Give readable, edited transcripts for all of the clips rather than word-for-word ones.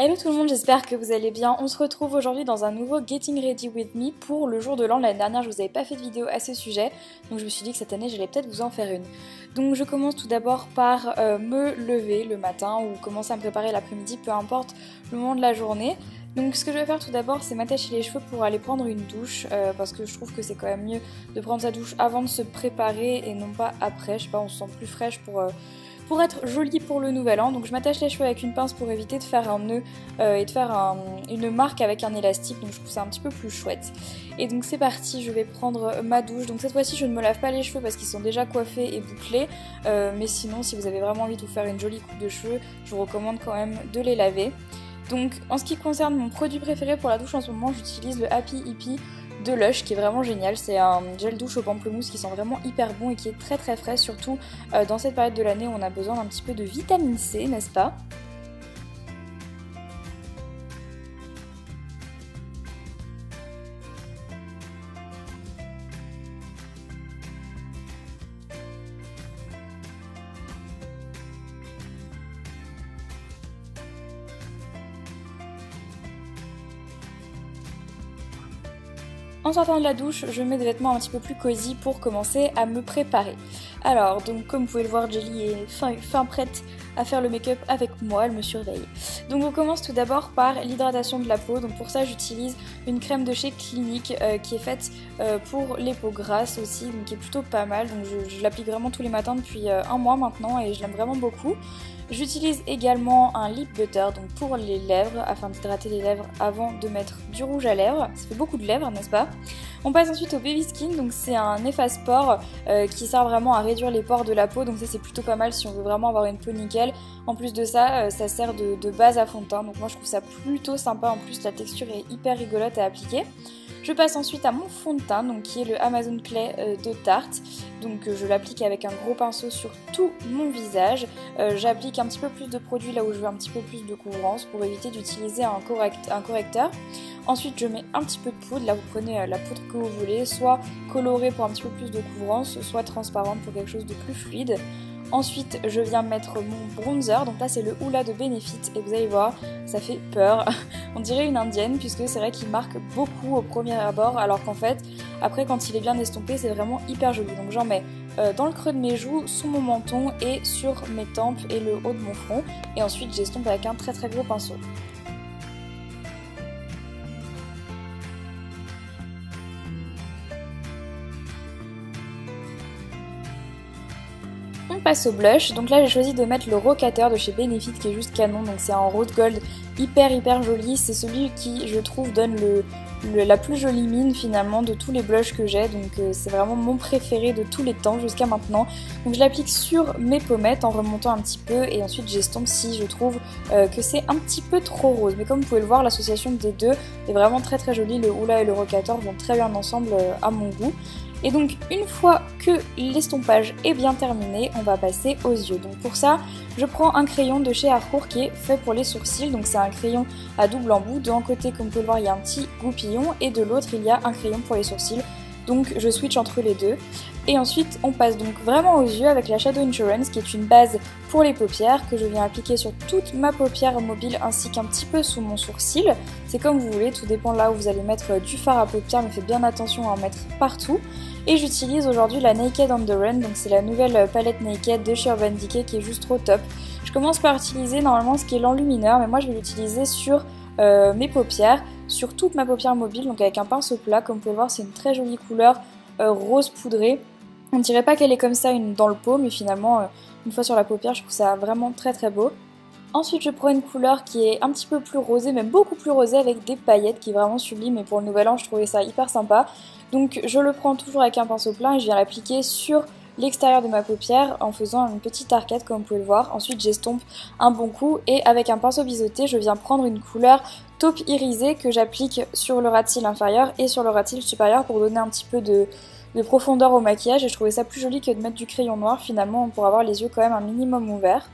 Hello tout le monde, j'espère que vous allez bien. On se retrouve aujourd'hui dans un nouveau Getting Ready With Me pour le jour de l'an. L'année dernière, je vous avais pas fait de vidéo à ce sujet, donc je me suis dit que cette année, j'allais peut-être vous en faire une. Donc je commence tout d'abord par me lever le matin ou commencer à me préparer l'après-midi, peu importe le moment de la journée. Donc ce que je vais faire tout d'abord, c'est m'attacher les cheveux pour aller prendre une douche, parce que je trouve que c'est quand même mieux de prendre sa douche avant de se préparer et non pas après. Je sais pas, on se sent plus fraîche pour être jolie pour le nouvel an. Donc je m'attache les cheveux avec une pince pour éviter de faire un nœud et de faire une marque avec un élastique, donc je trouve ça un petit peu plus chouette. Et donc c'est parti, je vais prendre ma douche. Donc cette fois-ci je ne me lave pas les cheveux parce qu'ils sont déjà coiffés et bouclés, mais sinon si vous avez vraiment envie de vous faire une jolie coupe de cheveux, je vous recommande quand même de les laver. Donc en ce qui concerne mon produit préféré pour la douche en ce moment, j'utilise le Happy Hippie de Lush qui est vraiment génial. C'est un gel douche au pamplemousse qui sent vraiment hyper bon et qui est très très frais, surtout dans cette période de l'année où on a besoin d'un petit peu de vitamine C, n'est-ce pas ? En sortant de la douche, je mets des vêtements un petit peu plus cosy pour commencer à me préparer. Alors, donc comme vous pouvez le voir, Jelly est fin prête à faire le make-up avec moi, elle me surveille. Donc on commence tout d'abord par l'hydratation de la peau. Donc pour ça, j'utilise une crème de chez Clinique qui est faite pour les peaux grasses aussi, donc qui est plutôt pas mal. Donc je l'applique vraiment tous les matins depuis un mois maintenant et je l'aime vraiment beaucoup. J'utilise également un lip butter donc pour les lèvres, afin d'hydrater les lèvres avant de mettre du rouge à lèvres. Ça fait beaucoup de lèvres, n'est-ce pas ? On passe ensuite au Baby Skin, donc c'est un efface-pores qui sert vraiment à réduire les pores de la peau, donc ça c'est plutôt pas mal si on veut vraiment avoir une peau nickel. En plus de ça, ça sert de base à fond de teint, donc moi je trouve ça plutôt sympa, en plus la texture est hyper rigolote à appliquer. Je passe ensuite à mon fond de teint, donc qui est le Amazon Clay de Tarte. Donc je l'applique avec un gros pinceau sur tout mon visage. J'applique un petit peu plus de produit là où je veux un petit peu plus de couvrance pour éviter d'utiliser un correcteur. Ensuite je mets un petit peu de poudre, là vous prenez la poudre que vous voulez, soit colorée pour un petit peu plus de couvrance, soit transparente pour quelque chose de plus fluide. Ensuite, je viens mettre mon bronzer, donc là c'est le Hoola de Benefit et vous allez voir, ça fait peur. On dirait une indienne puisque c'est vrai qu'il marque beaucoup au premier abord alors qu'en fait, après quand il est bien estompé, c'est vraiment hyper joli. Donc j'en mets dans le creux de mes joues, sous mon menton et sur mes tempes et le haut de mon front. Et ensuite j'estompe avec un très très gros pinceau. On passe au blush, donc là j'ai choisi de mettre le Rockateur de chez Benefit qui est juste canon, donc c'est en rose gold hyper joli, c'est celui qui je trouve donne la plus jolie mine finalement de tous les blushs que j'ai, donc c'est vraiment mon préféré de tous les temps jusqu'à maintenant. Donc je l'applique sur mes pommettes en remontant un petit peu et ensuite j'estompe si je trouve que c'est un petit peu trop rose, mais comme vous pouvez le voir l'association des deux est vraiment très jolie, le Hoola et le Rockateur vont très bien ensemble à mon goût. Et donc une fois que l'estompage est bien terminé, on va passer aux yeux. Donc pour ça, je prends un crayon de chez Harcourt qui est fait pour les sourcils. Donc c'est un crayon à double embout. D'un côté, comme vous pouvez le voir, il y a un petit goupillon et de l'autre, il y a un crayon pour les sourcils. Donc je switch entre les deux. Et ensuite, on passe donc vraiment aux yeux avec la Shadow Insurance qui est une base pour les paupières que je viens appliquer sur toute ma paupière mobile ainsi qu'un petit peu sous mon sourcil. C'est comme vous voulez, tout dépend là où vous allez mettre du fard à paupières, mais faites bien attention à en mettre partout. Et j'utilise aujourd'hui la Naked on the Run, donc c'est la nouvelle palette Naked de chez Urban Decay qui est juste trop top. Je commence par utiliser normalement ce qui est l'enlumineur, mais moi je vais l'utiliser sur mes paupières, sur toute ma paupière mobile, donc avec un pinceau plat. Comme vous pouvez le voir, c'est une très jolie couleur rose poudré. On ne dirait pas qu'elle est comme ça dans le pot, mais finalement, une fois sur la paupière, je trouve ça vraiment très beau. Ensuite, je prends une couleur qui est un petit peu plus rosée, même beaucoup plus rosée, avec des paillettes qui est vraiment sublime. Et pour le nouvel an, je trouvais ça hyper sympa. Donc je le prends toujours avec un pinceau plein et je viens l'appliquer sur l'extérieur de ma paupière en faisant une petite arcade comme vous pouvez le voir. Ensuite j'estompe un bon coup et avec un pinceau biseauté je viens prendre une couleur taupe irisée que j'applique sur le ras de cils inférieur et sur le ras de cils supérieur pour donner un petit peu de profondeur au maquillage. Et je trouvais ça plus joli que de mettre du crayon noir finalement pour avoir les yeux quand même un minimum ouverts.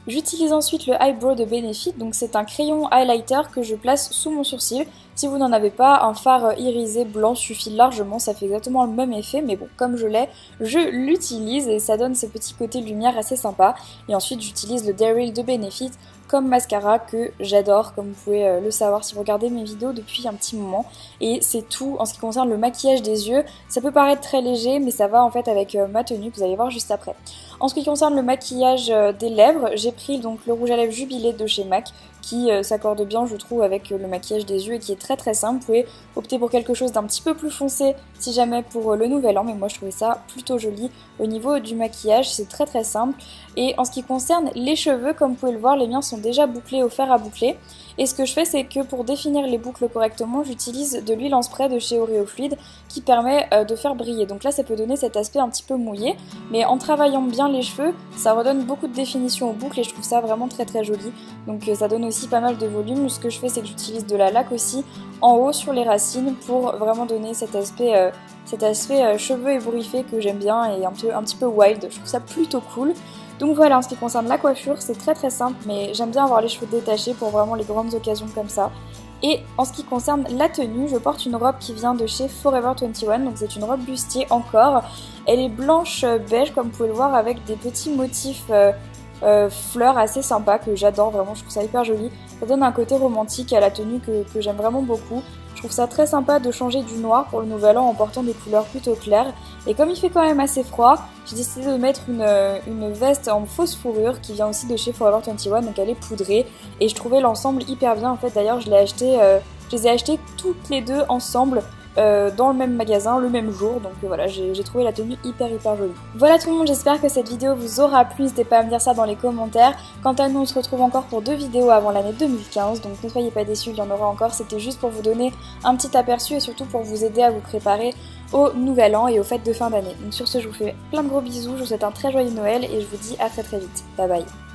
J'utilise ensuite le Eyebrow de Benefit, donc c'est un crayon highlighter que je place sous mon sourcil. Si vous n'en avez pas, un fard irisé blanc suffit largement, ça fait exactement le même effet, mais bon, comme je l'ai, je l'utilise et ça donne ce petit côté lumière assez sympa. Et ensuite j'utilise le Daryl de Benefit comme mascara que j'adore, comme vous pouvez le savoir si vous regardez mes vidéos depuis un petit moment. Et c'est tout en ce qui concerne le maquillage des yeux. Ça peut paraître très léger, mais ça va en fait avec ma tenue que vous allez voir juste après. En ce qui concerne le maquillage des lèvres, j'ai pris donc le rouge à lèvres Jubilé de chez MAC qui s'accorde bien je trouve avec le maquillage des yeux et qui est très très simple. Vous pouvez opter pour quelque chose d'un petit peu plus foncé si jamais pour le nouvel an, mais moi je trouvais ça plutôt joli au niveau du maquillage, c'est très très simple. Et en ce qui concerne les cheveux, comme vous pouvez le voir, les miens sont déjà bouclés au fer à boucler. Et ce que je fais, c'est que pour définir les boucles correctement, j'utilise de l'huile en spray de chez Oreo Fluid qui permet de faire briller. Donc là, ça peut donner cet aspect un petit peu mouillé, mais en travaillant bien les cheveux, ça redonne beaucoup de définition aux boucles et je trouve ça vraiment très très joli. Donc ça donne aussi pas mal de volume. Ce que je fais, c'est que j'utilise de la laque aussi en haut sur les racines pour vraiment donner cet aspect cheveux ébouriffés que j'aime bien et un petit peu wild. Je trouve ça plutôt cool. Donc voilà, en ce qui concerne la coiffure, c'est très très simple, mais j'aime bien avoir les cheveux détachés pour vraiment les grandes occasions comme ça. Et en ce qui concerne la tenue, je porte une robe qui vient de chez Forever 21, donc c'est une robe bustier encore. Elle est blanche beige comme vous pouvez le voir avec des petits motifs fleurs assez sympas que j'adore vraiment, je trouve ça hyper joli. Ça donne un côté romantique à la tenue que j'aime vraiment beaucoup. Je trouve ça très sympa de changer du noir pour le nouvel an en portant des couleurs plutôt claires. Et comme il fait quand même assez froid, j'ai décidé de mettre une veste en fausse fourrure qui vient aussi de chez Forever 21, donc elle est poudrée. Et je trouvais l'ensemble hyper bien en fait, d'ailleurs je les ai achetées toutes les deux ensemble. Dans le même magasin, le même jour, donc voilà, j'ai trouvé la tenue hyper jolie. Voilà tout le monde, j'espère que cette vidéo vous aura plu, n'hésitez pas à me dire ça dans les commentaires. Quant à nous, on se retrouve encore pour 2 vidéos avant l'année 2015, donc ne soyez pas déçus, il y en aura encore, c'était juste pour vous donner un petit aperçu et surtout pour vous aider à vous préparer au nouvel an et aux fêtes de fin d'année. Donc sur ce, je vous fais plein de gros bisous, je vous souhaite un très joyeux Noël et je vous dis à très vite. Bye bye.